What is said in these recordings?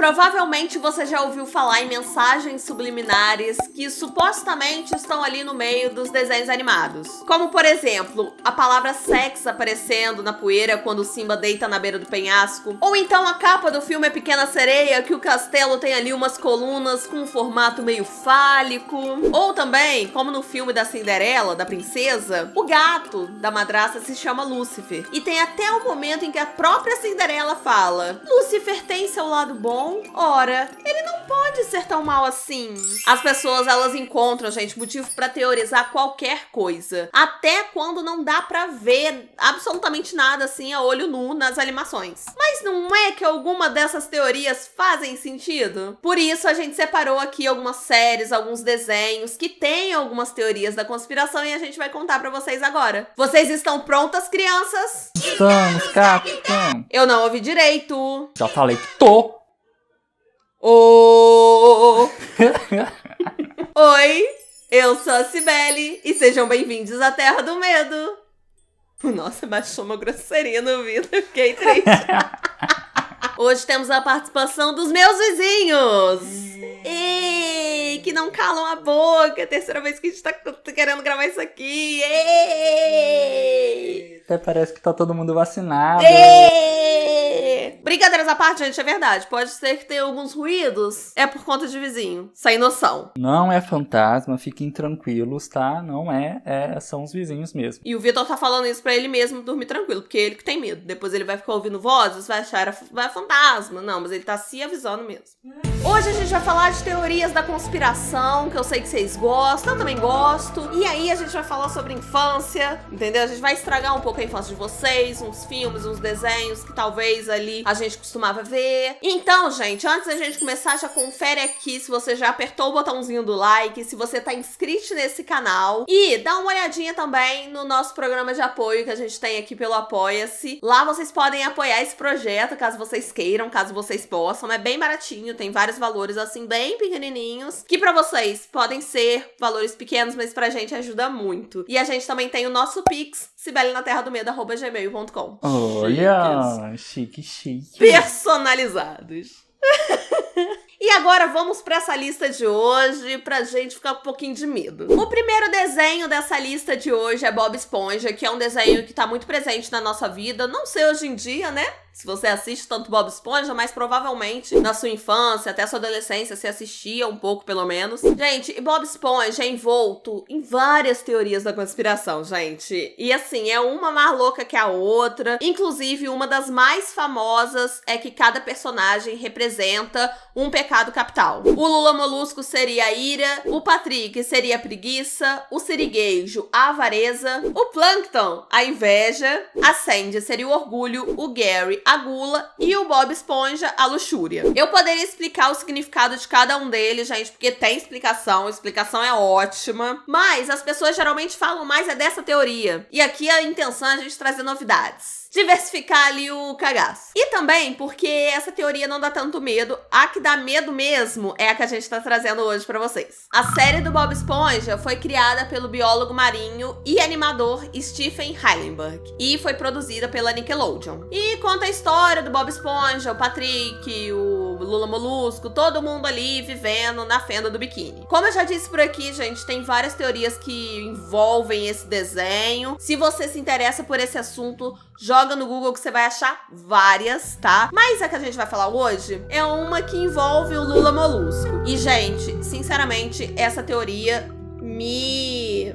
Provavelmente você já ouviu falar em mensagens subliminares que supostamente estão ali no meio dos desenhos animados. Como, por exemplo, a palavra sexo aparecendo na poeira quando o Simba deita na beira do penhasco. Ou então a capa do filme A Pequena Sereia, que o castelo tem ali umas colunas com um formato meio fálico. Ou também, como no filme da Cinderela, da princesa, o gato da madrasta se chama Lúcifer. E tem até o momento em que a própria Cinderela fala: Lúcifer tem seu lado bom? Ora, ele não pode ser tão mal assim. As pessoas, elas encontram, gente, motivo pra teorizar qualquer coisa. Até quando não dá pra ver absolutamente nada assim a olho nu nas animações. Mas não é que alguma dessas teorias fazem sentido? Por isso a gente separou aqui algumas séries, alguns desenhos que têm algumas teorias da conspiração e a gente vai contar pra vocês agora. Vocês estão prontas, crianças? Estamos, capitão. Eu não ouvi direito. Já falei que tô. Oi, eu sou a Cibele e sejam bem-vindos à Terra do Medo. Nossa, baixou uma grosseirinha no ouvido, eu fiquei triste. Hoje temos a participação dos meus vizinhos. Ei, que não calam a boca. É a terceira vez que a gente tá querendo gravar isso aqui. Ei! Até parece que tá todo mundo vacinado. Ei! Brincadeiras à parte, gente, é verdade. Pode ser que tenha alguns ruídos. É por conta de vizinho. Sem noção. Não é fantasma, fiquem tranquilos, tá? Não é, são os vizinhos mesmo. E o Vitor tá falando isso pra ele mesmo dormir tranquilo, porque ele que tem medo. Depois ele vai ficar ouvindo vozes, vai achar vai fantasma. Não, mas ele tá se avisando mesmo. Hoje a gente vai falar de teorias da conspiração, que eu sei que vocês gostam, eu também gosto. E aí a gente vai falar sobre infância, entendeu? A gente vai estragar um pouco a infância de vocês, uns filmes, uns desenhos que talvez ali a gente costumava ver. Então, gente, antes da gente começar, já confere aqui se você já apertou o botãozinho do like, se você tá inscrito nesse canal. E dá uma olhadinha também no nosso programa de apoio que a gente tem aqui pelo Apoia-se. Lá vocês podem apoiar esse projeto, caso vocês queiram, caso vocês possam. É bem baratinho, tem vários valores assim, bem pequenininhos, que pra vocês podem ser valores pequenos, mas pra gente ajuda muito. E a gente também tem o nosso Pix, cibelenaterradomedo@gmail.com. Olha, chique. Personalizados. E agora vamos pra essa lista de hoje, pra gente ficar com um pouquinho de medo. O primeiro desenho dessa lista de hoje é Bob Esponja, que é um desenho que tá muito presente na nossa vida. Não sei hoje em dia, né? Se você assiste tanto Bob Esponja, mas provavelmente na sua infância, até sua adolescência, você assistia um pouco, pelo menos. Gente, e Bob Esponja é envolto em várias teorias da conspiração, gente. E assim, é uma mais louca que a outra. Inclusive, uma das mais famosas é que cada personagem representa um pecado capital. O Lula Molusco seria a ira, o Patrick seria a preguiça, o Sirigueijo a avareza, o Plankton a inveja, a Sandy seria o orgulho, o Gary a gula e o Bob Esponja a luxúria. Eu poderia explicar o significado de cada um deles, gente, porque tem explicação, a explicação é ótima, mas as pessoas geralmente falam mais dessa teoria. E aqui a intenção é a gente trazer novidades. Diversificar ali o cagaço. E também porque essa teoria não dá tanto medo. A que dá medo mesmo é a que a gente tá trazendo hoje pra vocês. A série do Bob Esponja foi criada pelo biólogo marinho e animador Stephen Hillenburg e foi produzida pela Nickelodeon. E conta a história do Bob Esponja, o Patrick, o Lula Molusco, todo mundo ali vivendo na fenda do biquíni. Como eu já disse por aqui, gente, tem várias teorias que envolvem esse desenho. Se você se interessa por esse assunto, joga no Google que você vai achar várias, tá? Mas a que a gente vai falar hoje é uma que envolve o Lula Molusco. E, gente, sinceramente, essa teoria me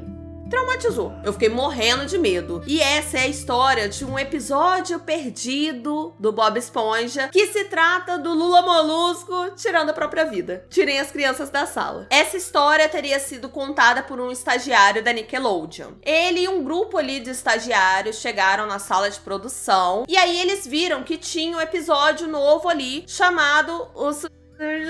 traumatizou. Eu fiquei morrendo de medo. E essa é a história de um episódio perdido do Bob Esponja, que se trata do Lula Molusco tirando a própria vida. Tirem as crianças da sala. Essa história teria sido contada por um estagiário da Nickelodeon. Ele e um grupo ali de estagiários chegaram na sala de produção e aí eles viram que tinha um episódio novo ali chamado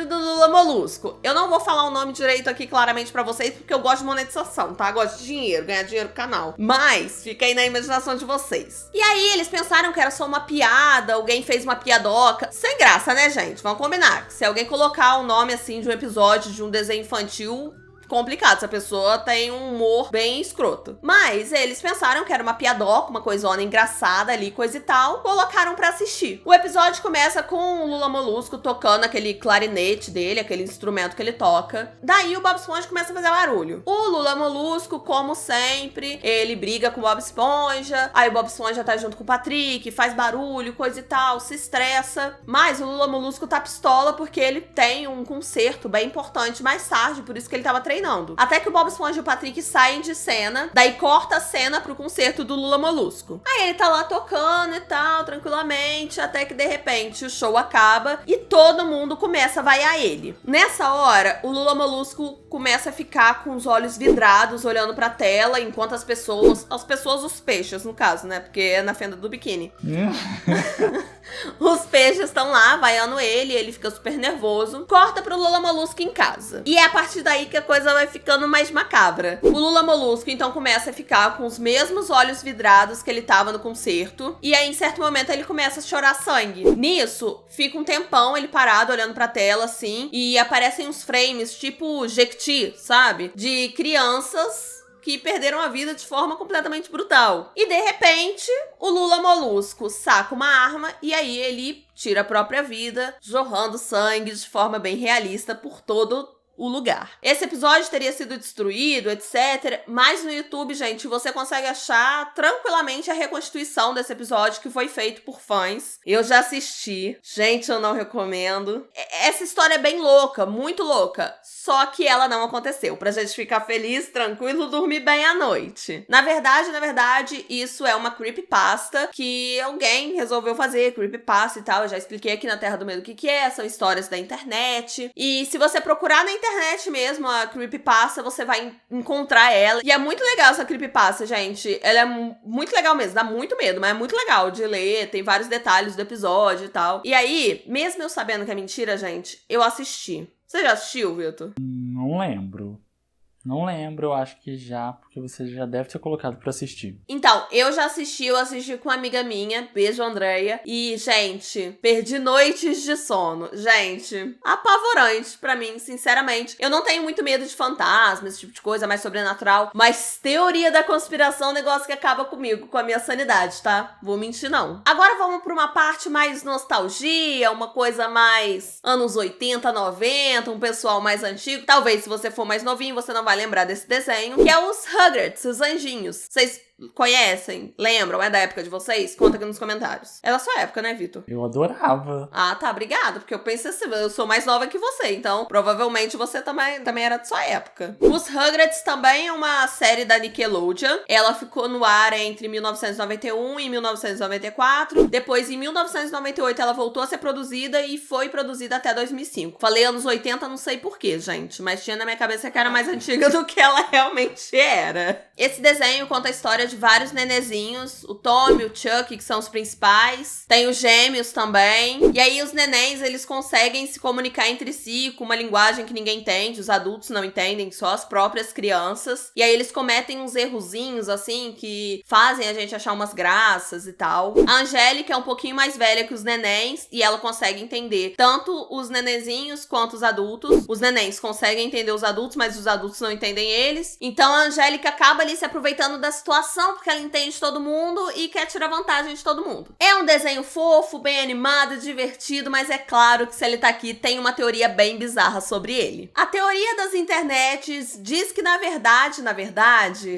do Lula Molusco. Eu não vou falar o nome direito aqui claramente pra vocês, porque eu gosto de monetização, tá? Gosto de dinheiro, ganhar dinheiro pro canal. Mas fica aí na imaginação de vocês. E aí eles pensaram que era só uma piada, alguém fez uma piadoca. Sem graça, né, gente? Vamos combinar. Se alguém colocar o nome assim de um episódio de um desenho infantil, complicado, essa pessoa tem um humor bem escroto. Mas eles pensaram que era uma piadoca, uma coisona engraçada ali, coisa e tal, colocaram pra assistir. O episódio começa com o Lula Molusco tocando aquele clarinete dele, aquele instrumento que ele toca. Daí o Bob Esponja começa a fazer barulho. O Lula Molusco, como sempre, ele briga com o Bob Esponja, aí o Bob Esponja tá junto com o Patrick, faz barulho, coisa e tal, se estressa. Mas o Lula Molusco tá pistola porque ele tem um concerto bem importante mais tarde, por isso que ele tava treinando. Até que o Bob Esponja e o Patrick saem de cena, daí corta a cena pro concerto do Lula Molusco. Aí ele tá lá tocando e tal, tranquilamente, até que de repente o show acaba e todo mundo começa a vaiar ele. Nessa hora, o Lula Molusco começa a ficar com os olhos vidrados, olhando pra tela, enquanto as pessoas, os peixes no caso, né, porque é na fenda do biquíni. Os peixes estão lá, vaiando ele fica super nervoso. Corta pro Lula Molusco em casa. E é a partir daí que a coisa vai ficando mais macabra. O Lula Molusco, então, começa a ficar com os mesmos olhos vidrados que ele tava no concerto. E aí, em certo momento, ele começa a chorar sangue. Nisso, fica um tempão ele parado, olhando pra tela, assim. E aparecem uns frames, tipo Jequiti, sabe? De crianças que perderam a vida de forma completamente brutal. E, de repente, o Lula Molusco saca uma arma e aí ele tira a própria vida, jorrando sangue de forma bem realista por todo o lugar. Esse episódio teria sido destruído, etc. Mas no YouTube, gente, você consegue achar tranquilamente a reconstituição desse episódio que foi feito por fãs. Eu já assisti. Gente, eu não recomendo. Essa história é bem louca, muito louca. Só que ela não aconteceu. Pra gente ficar feliz, tranquilo, dormir bem à noite. Na verdade, isso é uma creepypasta que alguém resolveu fazer, creepypasta e tal. Eu já expliquei aqui na Terra do Medo o que é. São histórias da internet. E se você procurar na internet mesmo, a creepypasta, você vai encontrar ela. E é muito legal essa creepypasta, gente. Ela é muito legal mesmo, dá muito medo, mas é muito legal de ler, tem vários detalhes do episódio e tal. E aí, mesmo eu sabendo que é mentira, gente, eu assisti. Você já assistiu, Vitor? Não lembro. Não lembro, eu acho que já, porque você já deve ter colocado pra assistir. Então, eu já assisti, eu assisti com uma amiga minha, beijo Andréia, e, gente, perdi noites de sono. Gente, apavorante pra mim, sinceramente. Eu não tenho muito medo de fantasmas, esse tipo de coisa, mais sobrenatural, mas teoria da conspiração é um negócio que acaba comigo, com a minha sanidade, tá? Vou mentir, não. Agora vamos pra uma parte mais nostalgia, uma coisa mais anos 80, 90, um pessoal mais antigo. Talvez, se você for mais novinho, você não vai lembrar desse desenho, que é os Rugrats, os anjinhos. Vocês conhecem? Lembram? É da época de vocês? Conta aqui nos comentários. É da sua época, né, Vitor? Eu adorava. Ah, tá, obrigada, porque eu pensei assim, eu sou mais nova que você, então provavelmente você também era da sua época. Os Rugrats também é uma série da Nickelodeon. Ela ficou no ar entre 1991 e 1994. Depois, em 1998, ela voltou a ser produzida e foi produzida até 2005. Falei anos 80, não sei porquê, gente, mas tinha na minha cabeça que era mais antiga do que ela realmente era. Esse desenho conta a história de vários nenezinhos, o Tommy, o Chuck, que são os principais. Tem os gêmeos também. E aí os nenéns, eles conseguem se comunicar entre si com uma linguagem que ninguém entende, os adultos não entendem, só as próprias crianças. E aí eles cometem uns errozinhos, assim, que fazem a gente achar umas graças e tal. A Angélica é um pouquinho mais velha que os nenéns e ela consegue entender tanto os nenezinhos quanto os adultos. Os nenéns conseguem entender os adultos, mas os adultos não entendem eles. Então a Angélica acaba ali se aproveitando da situação porque ela entende todo mundo e quer tirar vantagem de todo mundo. É um desenho fofo, bem animado, divertido, mas é claro que se ele tá aqui, tem uma teoria bem bizarra sobre ele. A teoria das internets diz que, na verdade,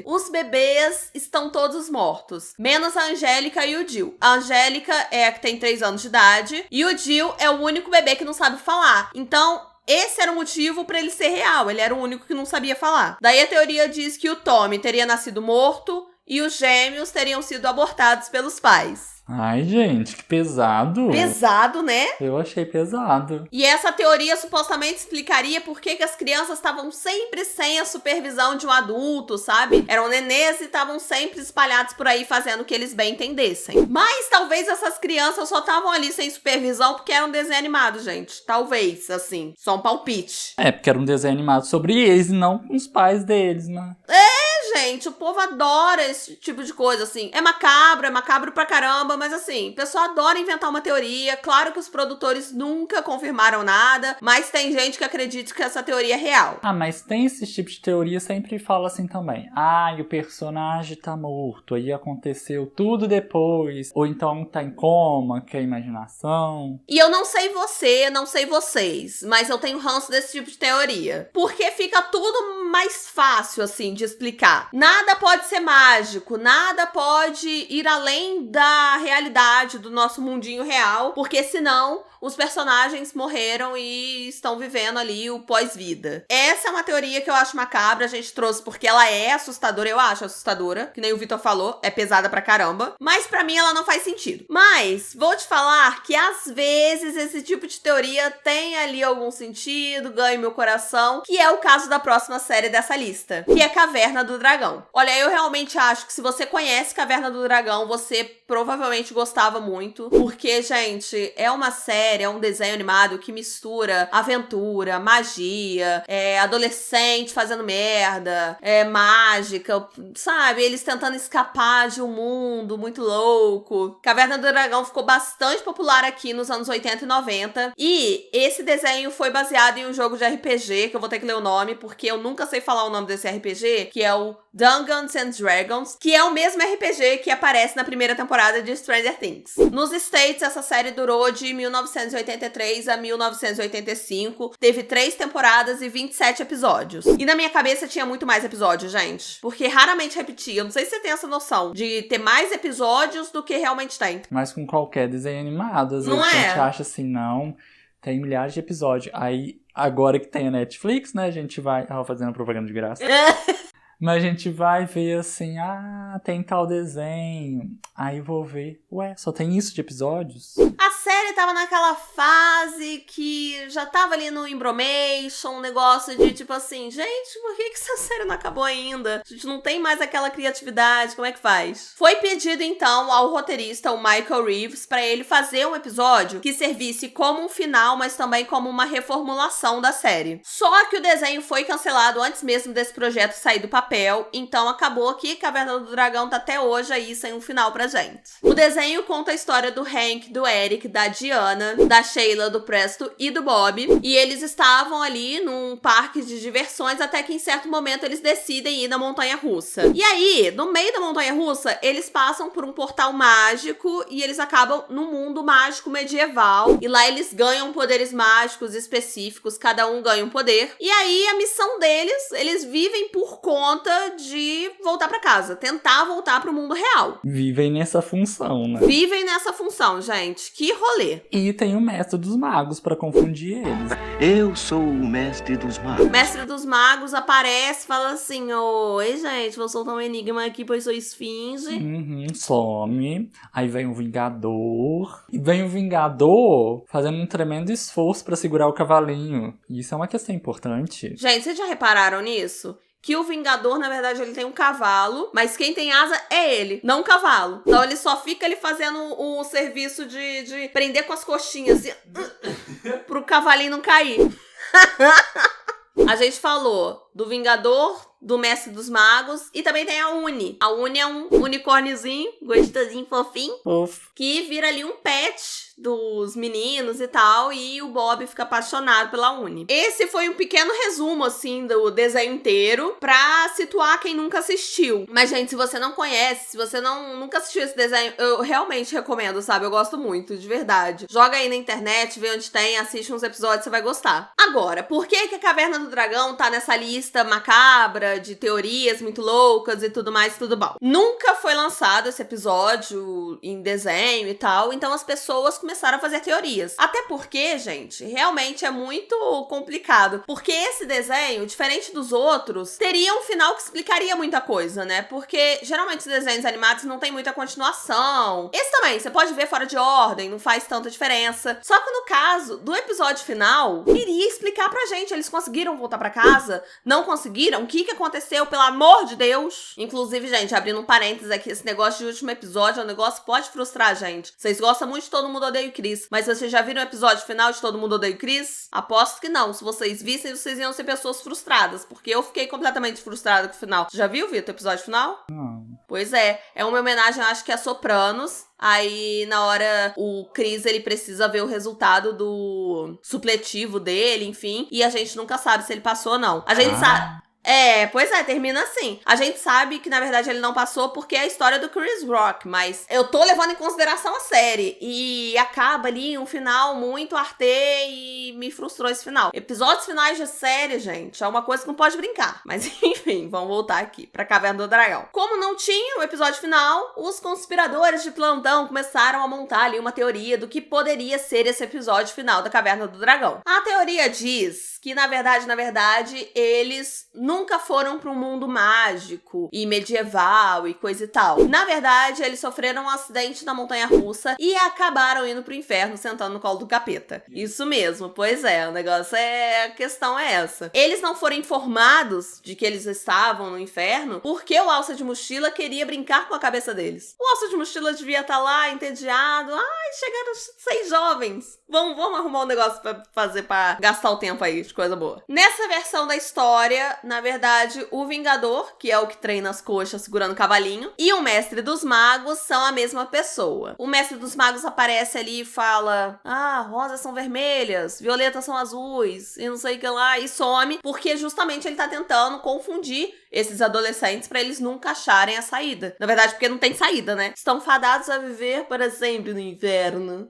os bebês estão todos mortos, menos a Angélica e o Jill. A Angélica é a que tem 3 anos de idade e o Jill é o único bebê que não sabe falar. Então, esse era o motivo pra ele ser real, ele era o único que não sabia falar. Daí a teoria diz que o Tommy teria nascido morto e os gêmeos teriam sido abortados pelos pais. Ai, gente, que pesado. Pesado, né? Eu achei pesado. E essa teoria supostamente explicaria por que as crianças estavam sempre sem a supervisão de um adulto, sabe? Eram nenês e estavam sempre espalhados por aí fazendo o que eles bem entendessem. Mas talvez essas crianças só estavam ali sem supervisão porque era um desenho animado, gente. Talvez, assim, só um palpite. É, porque era um desenho animado sobre eles e não com os pais deles, né? gente, o povo adora esse tipo de coisa, assim. É macabro pra caramba, mas assim, o pessoal adora inventar uma teoria. Claro que os produtores nunca confirmaram nada, mas tem gente que acredita que essa teoria é real. Ah, mas tem esse tipo de teoria, sempre fala assim também. E o personagem tá morto, aí aconteceu tudo depois. Ou então tá em coma, que é imaginação. E eu não sei você, não sei vocês, mas eu tenho ranço desse tipo de teoria. Porque fica tudo mais fácil, assim, de explicar. Nada pode ser mágico, nada pode ir além da realidade do nosso mundinho real, porque senão os personagens morreram e estão vivendo ali o pós-vida. Essa é uma teoria que eu acho macabra, a gente trouxe porque ela é assustadora, eu acho assustadora, que nem o Vitor falou, é pesada pra caramba, mas pra mim ela não faz sentido. Mas vou te falar que às vezes esse tipo de teoria tem ali algum sentido, ganha meu coração, que é o caso da próxima série dessa lista, que é Caverna do Dragão. Olha, eu realmente acho que se você conhece Caverna do Dragão, você provavelmente gostava muito, porque, gente, é uma série, é um desenho animado que mistura aventura, magia, adolescente fazendo merda, mágica, sabe? Eles tentando escapar de um mundo muito louco. Caverna do Dragão ficou bastante popular aqui nos anos 80 e 90, e esse desenho foi baseado em um jogo de RPG, que eu vou ter que ler o nome, porque eu nunca sei falar o nome desse RPG, que é o Dungeons and Dragons, que é o mesmo RPG que aparece na primeira temporada de Stranger Things. Nos States, essa série durou de 1983 a 1985, teve 3 temporadas e 27 episódios. E na minha cabeça tinha muito mais episódios, gente, porque raramente repetia. Eu não sei se você tem essa noção de ter mais episódios do que realmente tem. Mas com qualquer desenho animado, às vezes a gente acha assim, não, tem milhares de episódios. Aí, agora que tem a Netflix, né, a gente vai... fazendo propaganda de graça. Mas a gente vai ver assim, tem tal desenho. Aí vou ver, só tem isso de episódios? A série tava naquela fase que já tava ali no embromation, um negócio de tipo assim, gente, por que essa série não acabou ainda? A gente não tem mais aquela criatividade, como é que faz? Foi pedido então ao roteirista, o Michael Reeves, pra ele fazer um episódio que servisse como um final, mas também como uma reformulação da série. Só que o desenho foi cancelado antes mesmo desse projeto sair do papel, então acabou que Caverna do Dragão tá até hoje aí sem um final pra gente. O desenho conta a história do Hank, do Eric, da Diana, da Sheila, do Presto e do Bob, e eles estavam ali num parque de diversões até que em certo momento eles decidem ir na montanha-russa. E aí, no meio da montanha-russa, eles passam por um portal mágico e eles acabam num mundo mágico medieval, e lá eles ganham poderes mágicos específicos, cada um ganha um poder, e aí a missão deles, eles vivem por conta de voltar pra casa, tentar voltar pro mundo real. Vivem nessa função, né? Vivem nessa função, gente. Que rolê. E tem o Mestre dos Magos pra confundir eles. Eu sou o Mestre dos Magos. O Mestre dos Magos aparece e fala assim, oi, gente, vou soltar um enigma aqui, pois sou esfinge. Some. Aí vem o Vingador. E vem o Vingador fazendo um tremendo esforço pra segurar o cavalinho. E isso é uma questão importante. Gente, vocês já repararam nisso? Que o Vingador, na verdade, ele tem um cavalo, mas quem tem asa é ele, não o cavalo. Então ele só fica ali fazendo o serviço de prender com as coxinhas assim, pro cavalinho não cair. A gente falou do Vingador, do Mestre dos Magos, e também tem a Uni. A Uni é um unicórniozinho, gostosinho, fofinho, que vira ali um pet dos meninos e tal, e o Bob fica apaixonado pela Uni. Esse foi um pequeno resumo, assim, do desenho inteiro, pra situar quem nunca assistiu. Mas, gente, se você não conhece, se você nunca assistiu esse desenho, eu realmente recomendo, sabe? Eu gosto muito, de verdade. Joga aí na internet, vê onde tem, assiste uns episódios, você vai gostar. Agora, por que a Caverna do Dragão tá nessa lista macabra, de teorias muito loucas e tudo mais, tudo bom? Nunca foi lançado esse episódio em desenho e tal, então as pessoas começaram a fazer teorias. Até porque, gente, realmente é muito complicado. Porque esse desenho, diferente dos outros, teria um final que explicaria muita coisa, né? Porque geralmente os desenhos animados não tem muita continuação. Esse também, você pode ver fora de ordem, não faz tanta diferença. Só que no caso do episódio final, iria explicar pra gente. Eles conseguiram voltar pra casa? Não conseguiram? O que aconteceu, pelo amor de Deus? Inclusive, gente, abrindo um parênteses aqui, esse negócio de último episódio é um negócio que pode frustrar a gente. Vocês gostam muito de Todo Mundo Odeia Odeia o Chris. Mas vocês já viram o episódio final de Todo Mundo Odeia o Chris? Aposto que não. Se vocês vissem, vocês iam ser pessoas frustradas. Porque eu fiquei completamente frustrada com o final. Já viu, Vitor, o episódio final? Não. Pois é. É uma homenagem, acho que a Sopranos. Aí, na hora, o Chris, ele precisa ver o resultado do supletivo dele, enfim. E a gente nunca sabe se ele passou ou não. A gente sabe... Pois é, termina assim. A gente sabe que, na verdade, ele não passou porque é a história do Chris Rock, mas eu tô levando em consideração a série. E acaba ali um final muito artê e me frustrou esse final. Episódios finais de série, gente, é uma coisa que não pode brincar. Mas, enfim, vamos voltar aqui pra Caverna do Dragão. Como não tinha o episódio final, os conspiradores de plantão começaram a montar ali uma teoria do que poderia ser esse episódio final da Caverna do Dragão. A teoria diz que, na verdade, eles nunca foram para um mundo mágico e medieval e coisa e tal. Na verdade, eles sofreram um acidente na montanha-russa e acabaram indo pro inferno sentando no colo do capeta. Isso mesmo, pois é, o negócio a questão é essa. Eles não foram informados de que eles estavam no inferno porque o Alça de Mochila queria brincar com a cabeça deles. O Alça de Mochila devia estar lá, entediado. Ai, chegaram 6 jovens. Vamos arrumar um negócio pra fazer, pra gastar o tempo aí de coisa boa. Nessa versão da história, na verdade, o Vingador, que é o que treina as coxas segurando o cavalinho, e o Mestre dos Magos são a mesma pessoa. O Mestre dos Magos aparece ali e fala: rosas são vermelhas, violetas são azuis, e não sei o que lá, e some, porque justamente ele tá tentando confundir esses adolescentes pra eles nunca acharem a saída. Na verdade, porque não tem saída, né? Estão fadados a viver para sempre no inverno.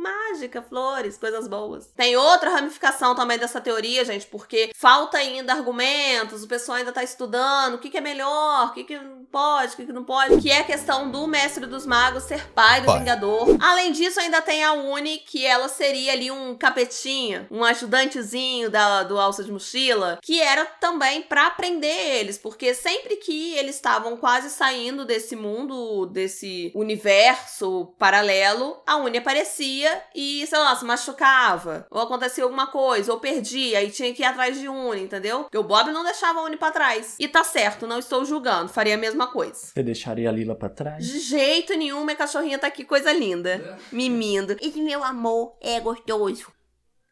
Mágica, flores, coisas boas. Tem outra ramificação também dessa teoria, gente, porque falta ainda argumentos, o pessoal ainda tá estudando o que é melhor, o que pode, o que não pode, que é a questão do Mestre dos Magos ser pai do Vingador. Além disso, ainda tem a Uni, que ela seria ali um capetinha, um ajudantezinho do Alça de Mochila, que era também pra prender eles, porque sempre que eles estavam quase saindo desse mundo, desse universo paralelo, a Uni aparecia e, sei lá, se machucava, ou acontecia alguma coisa, ou perdia, aí tinha que ir atrás de Uni, entendeu? Porque o Bob não deixava a Uni pra trás. E tá certo, não estou julgando, faria a mesma coisa. Você deixaria a Lila pra trás? De jeito nenhum, minha cachorrinha tá aqui, coisa linda. Mimindo. Esse meu amor é gostoso.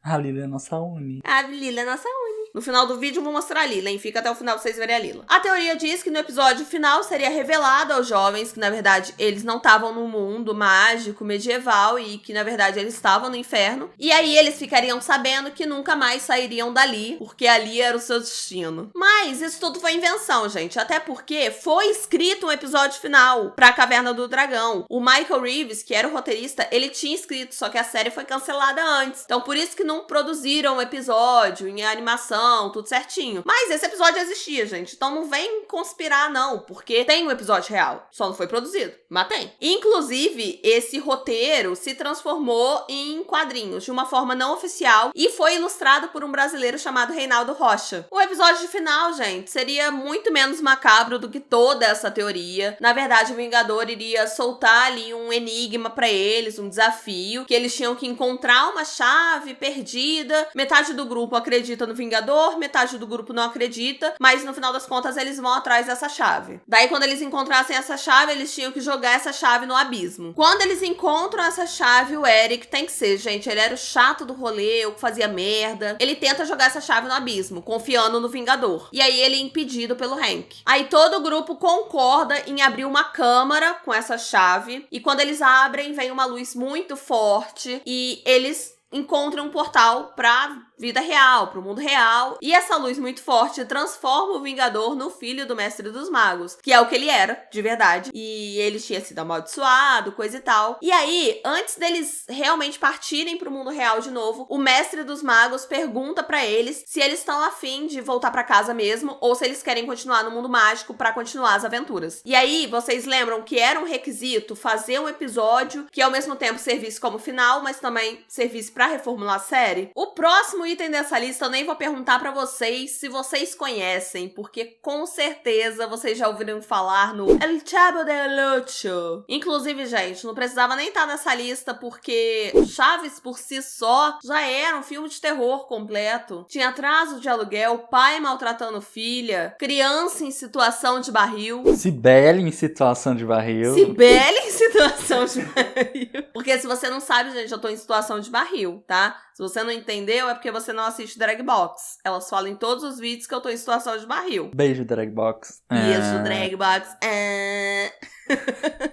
A Lila é nossa Uni. A Lila é nossa Uni. No final do vídeo eu vou mostrar a Lila, hein? Fica até o final pra vocês verem a Lila. A teoria diz que no episódio final seria revelado aos jovens que, na verdade, eles não estavam no mundo mágico, medieval, e que, na verdade, eles estavam no inferno. E aí eles ficariam sabendo que nunca mais sairiam dali, porque ali era o seu destino. Mas isso tudo foi invenção, gente. Até porque foi escrito um episódio final pra Caverna do Dragão. O Michael Reeves, que era o roteirista, ele tinha escrito, só que a série foi cancelada antes. Então, por isso que não produziram um episódio em animação, tudo certinho. Mas esse episódio existia, gente. Então não vem conspirar, não. Porque tem um episódio real. Só não foi produzido. Mas tem. Inclusive, esse roteiro se transformou em quadrinhos de uma forma não oficial e foi ilustrado por um brasileiro chamado Reinaldo Rocha. O episódio final, gente, seria muito menos macabro do que toda essa teoria. Na verdade, o Vingador iria soltar ali um enigma pra eles, um desafio, que eles tinham que encontrar uma chave perdida. Metade do grupo acredita no Vingador, metade do grupo não acredita, mas no final das contas eles vão atrás dessa chave. Daí, quando eles encontrassem essa chave, eles tinham que jogar essa chave no abismo. Quando eles encontram essa chave, o Eric tem que ser, gente, ele era o chato do rolê, o que fazia merda. Ele tenta jogar essa chave no abismo, confiando no Vingador. E aí ele é impedido pelo Hank. Aí todo o grupo concorda em abrir uma câmara com essa chave, e quando eles abrem, vem uma luz muito forte, e eles encontram um portal pra vida real, pro mundo real, e essa luz muito forte transforma o Vingador no filho do Mestre dos Magos, que é o que ele era, de verdade, e ele tinha sido amaldiçoado, coisa e tal. E aí, antes deles realmente partirem pro mundo real de novo, o Mestre dos Magos pergunta pra eles se eles estão a fim de voltar pra casa mesmo, ou se eles querem continuar no mundo mágico pra continuar as aventuras. E aí, vocês lembram que era um requisito fazer um episódio que ao mesmo tempo servisse como final, mas também servisse pra reformular a série? O próximo item dessa lista eu nem vou perguntar pra vocês se vocês conhecem, porque com certeza vocês já ouviram falar no El Chavo del Ocho. Inclusive, gente, não precisava nem estar nessa lista, porque Chaves por si só já era um filme de terror completo. Tinha atraso de aluguel, pai maltratando filha, criança em situação de barril. Cibele em situação de barril. Cibele em situação de barril. Porque se você não sabe, gente, eu tô em situação de barril, tá? Se você não entendeu, é porque você não assiste Drag Box. Elas falam em todos os vídeos que eu tô em situação de barril. Beijo, Drag Box. Beijo, Drag Box.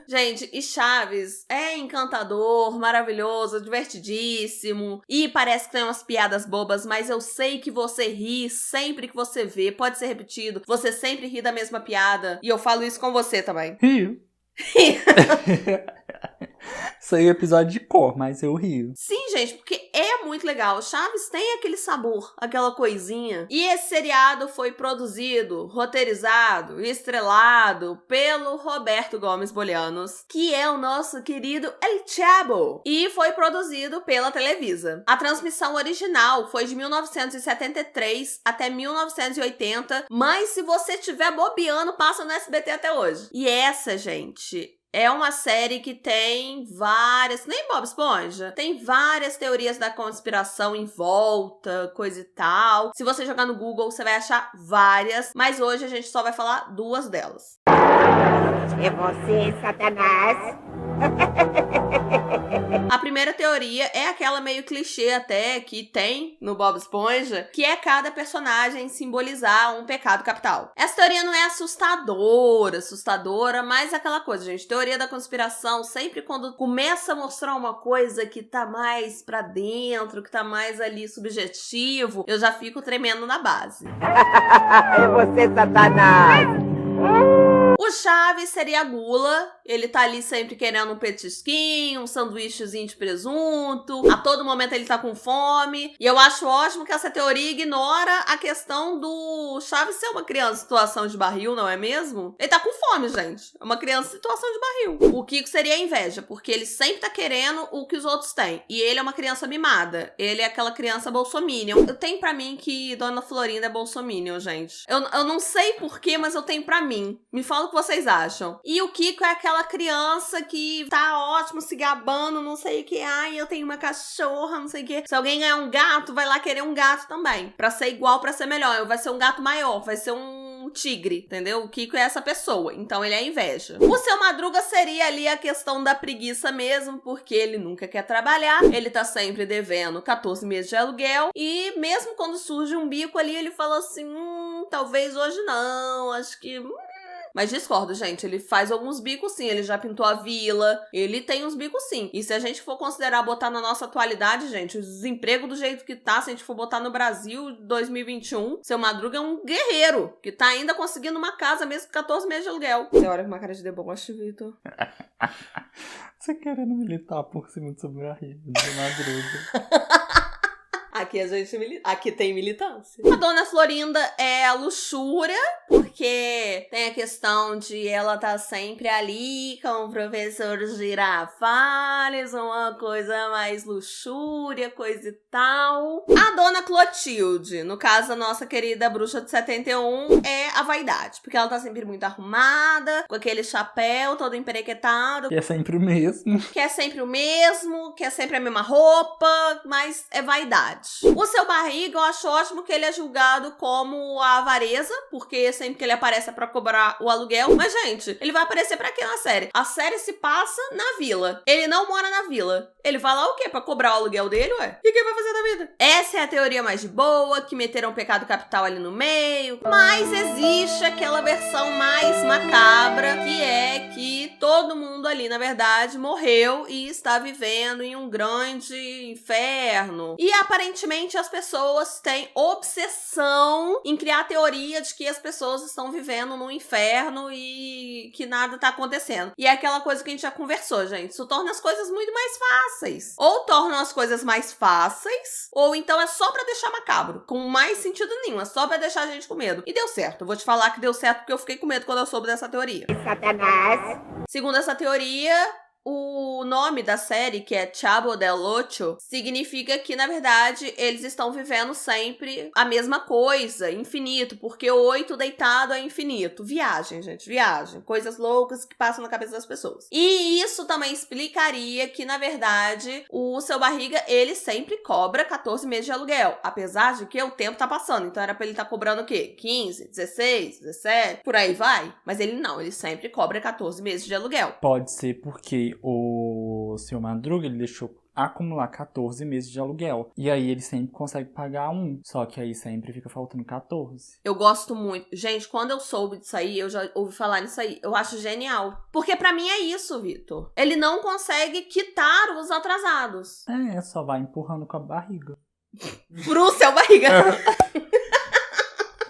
Gente, e Chaves é encantador, maravilhoso, divertidíssimo. E parece que tem umas piadas bobas, mas eu sei que você ri sempre que você vê. Pode ser repetido. Você sempre ri da mesma piada. E eu falo isso com você também. Rio. Isso aí é episódio de cor, mas eu rio. Sim, gente, porque é muito legal. Chaves tem aquele sabor, aquela coisinha. E esse seriado foi produzido, roteirizado e estrelado pelo Roberto Gomes Bolaños, que é o nosso querido El Chavo. E foi produzido pela Televisa. A transmissão original foi de 1973 até 1980, mas se você estiver bobeando, passa no SBT até hoje. E essa, gente, é uma série que tem várias, nem Bob Esponja, tem várias teorias da conspiração em volta, coisa e tal. Se você jogar no Google, você vai achar várias, mas hoje a gente só vai falar 2 delas. É você, Satanás? A primeira teoria é aquela meio clichê até que tem no Bob Esponja, que é cada personagem simbolizar um pecado capital. Essa teoria não é assustadora, mas aquela coisa, gente, teoria da conspiração, sempre quando começa a mostrar uma coisa que tá mais pra dentro, que tá mais ali subjetivo, eu já fico tremendo na base. É você, Satanás! O Chaves seria a gula, ele tá ali sempre querendo um petisquinho, um sanduíchezinho de presunto, a todo momento ele tá com fome, e eu acho ótimo que essa teoria ignora a questão do Chaves ser uma criança em situação de barril, não é mesmo? Ele tá com fome, gente, é uma criança em situação de barril. O Kiko seria a inveja, porque ele sempre tá querendo o que os outros têm, e ele é uma criança mimada, ele é aquela criança bolsominion. Eu tenho pra mim que Dona Florinda é bolsominion, gente. Eu não sei porquê, mas eu tenho pra mim. Me fala o que vocês acham. E o Kiko é aquela criança que tá ótimo, se gabando, não sei o que. Ai, eu tenho uma cachorra, não sei o que. Se alguém ganhar um gato, vai lá querer um gato também. Pra ser igual, pra ser melhor. Vai ser um gato maior, vai ser um tigre, entendeu? O Kiko é essa pessoa, então ele é inveja. O Seu Madruga seria ali a questão da preguiça mesmo, porque ele nunca quer trabalhar, ele tá sempre devendo 14 meses de aluguel, e mesmo quando surge um bico ali, ele fala assim, talvez hoje não, acho que... Mas discordo, gente, ele faz alguns bicos sim, ele já pintou a vila, ele tem uns bicos sim. E se a gente for considerar botar na nossa atualidade, gente, o desemprego do jeito que tá, se a gente for botar no Brasil 2021, Seu Madruga é um guerreiro, que tá ainda conseguindo uma casa mesmo com 14 meses de aluguel. Você olha com uma cara de deboche, Vitor. Você querendo militar por cima do seu barriga, Seu Madruga. Aqui tem militância. A Dona Florinda é a luxúria, porque tem a questão de ela tá sempre ali com o professor Girafales, uma coisa mais luxúria, coisa e tal. A Dona Clotilde, no caso a nossa querida bruxa de 71, é a vaidade, porque ela tá sempre muito arrumada, com aquele chapéu todo emperequetado. Que é sempre o mesmo. Que é sempre o mesmo, que é sempre a mesma roupa, mas é vaidade. O Seu Barriga, eu acho ótimo que ele é julgado como a avareza, porque sempre que ele aparece é pra cobrar o aluguel. Mas, gente, ele vai aparecer pra quê na série? A série se passa na vila. Ele não mora na vila. Ele vai lá o quê? Pra cobrar o aluguel dele, ué? E o que ele vai fazer da vida? Essa é a teoria mais de boa, que meteram um pecado capital ali no meio. Mas existe aquela versão mais macabra, que é que todo mundo ali, na verdade, morreu e está vivendo em um grande inferno. E aparentemente as pessoas têm obsessão em criar a teoria de que as pessoas estão vivendo num inferno e que nada tá acontecendo. E é aquela coisa que a gente já conversou, gente. Isso torna as coisas muito mais fáceis. Ou tornam as coisas mais fáceis, ou então é só pra deixar macabro. Com mais sentido nenhum, é só pra deixar a gente com medo. E deu certo. Eu vou te falar que deu certo porque eu fiquei com medo quando eu soube dessa teoria. Satanás! Segundo essa teoria, O nome da série, que é Chavo del Ocho, significa que, na verdade, eles estão vivendo sempre a mesma coisa, infinito, porque 8 deitado é infinito. Viagem, gente, viagem. Coisas loucas que passam na cabeça das pessoas. E isso também explicaria que, na verdade, o Seu Barriga, ele sempre cobra 14 meses de aluguel, apesar de que o tempo tá passando. Então era pra ele tá cobrando o quê? 15, 16, 17, por aí vai. Mas ele não, ele sempre cobra 14 meses de aluguel. Pode ser porque o Seu Madruga, ele deixou acumular 14 meses de aluguel. E aí ele sempre consegue pagar um. Só que aí sempre fica faltando 14. Eu gosto muito. Gente, quando eu soube disso aí, eu já ouvi falar nisso aí. Eu acho genial. Porque pra mim é isso, Vitor. Ele não consegue quitar os atrasados. Só vai empurrando com a barriga. Pro Seu Barriga.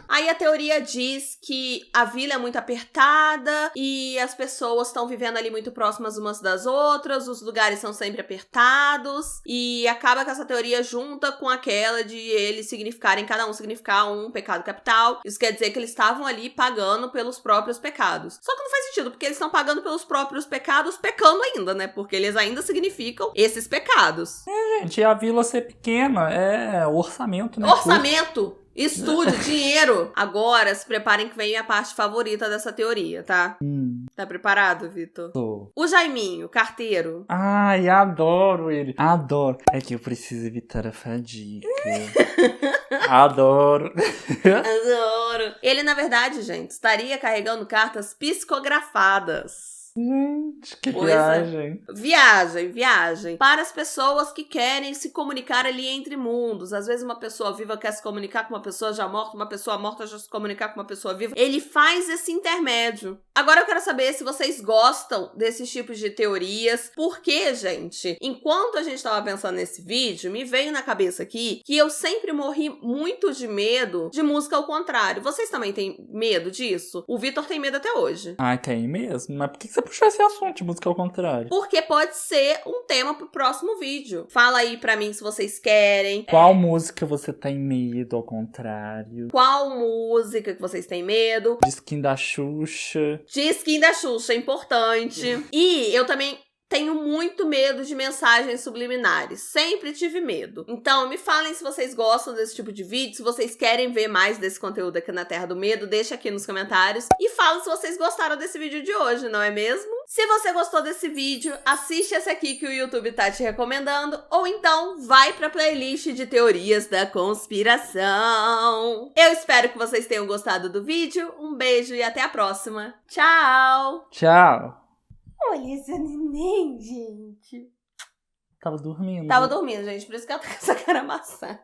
Aí a teoria diz que a vila é muito apertada e as pessoas estão vivendo ali muito próximas umas das outras, os lugares são sempre apertados e acaba que essa teoria junta com aquela de eles significarem, cada um significar um pecado capital. Isso quer dizer que eles estavam ali pagando pelos próprios pecados. Só que não faz sentido, porque eles estão pagando pelos próprios pecados, pecando ainda, né? Porque eles ainda significam esses pecados. Gente, e a vila ser pequena é orçamento, né? Orçamento! Estúdio, dinheiro. Agora, se preparem que vem a parte favorita dessa teoria, tá? Tá preparado, Vitor? Tô. O Jaiminho, carteiro. Ai, adoro ele. Adoro. É que eu preciso evitar a fadiga. Adoro. Adoro. Ele, na verdade, gente, estaria carregando cartas psicografadas. Gente, que Coisa. viagem. Viagem. Para as pessoas que querem se comunicar ali entre mundos. Às vezes uma pessoa viva quer se comunicar com uma pessoa já morta, uma pessoa morta já se comunicar com uma pessoa viva. Ele faz esse intermédio. Agora eu quero saber se vocês gostam desses tipos de teorias. Porque, gente, enquanto a gente estava pensando nesse vídeo, me veio na cabeça aqui que eu sempre morri muito de medo de música ao contrário. Vocês também têm medo disso? O Vitor tem medo até hoje. Ai, tem mesmo? Mas por que você puxou esse assunto de música ao contrário? Porque pode ser um tema pro próximo vídeo. Fala aí pra mim se vocês querem. Qual música você tem medo ao contrário? Qual música que vocês têm medo? De Skin da Xuxa. De Skin da Xuxa, é importante. E eu também tenho muito medo de mensagens subliminares. Sempre tive medo. Então, me falem se vocês gostam desse tipo de vídeo, se vocês querem ver mais desse conteúdo aqui na Terra do Medo, deixa aqui nos comentários. E fala se vocês gostaram desse vídeo de hoje, não é mesmo? Se você gostou desse vídeo, assiste esse aqui que o YouTube tá te recomendando, ou então vai pra playlist de teorias da conspiração. Eu espero que vocês tenham gostado do vídeo. Um beijo e até a próxima. Tchau! Tchau! Olha esse neném, gente. Tava dormindo. Tava dormindo, gente. Por isso que ela tá com essa cara amassada.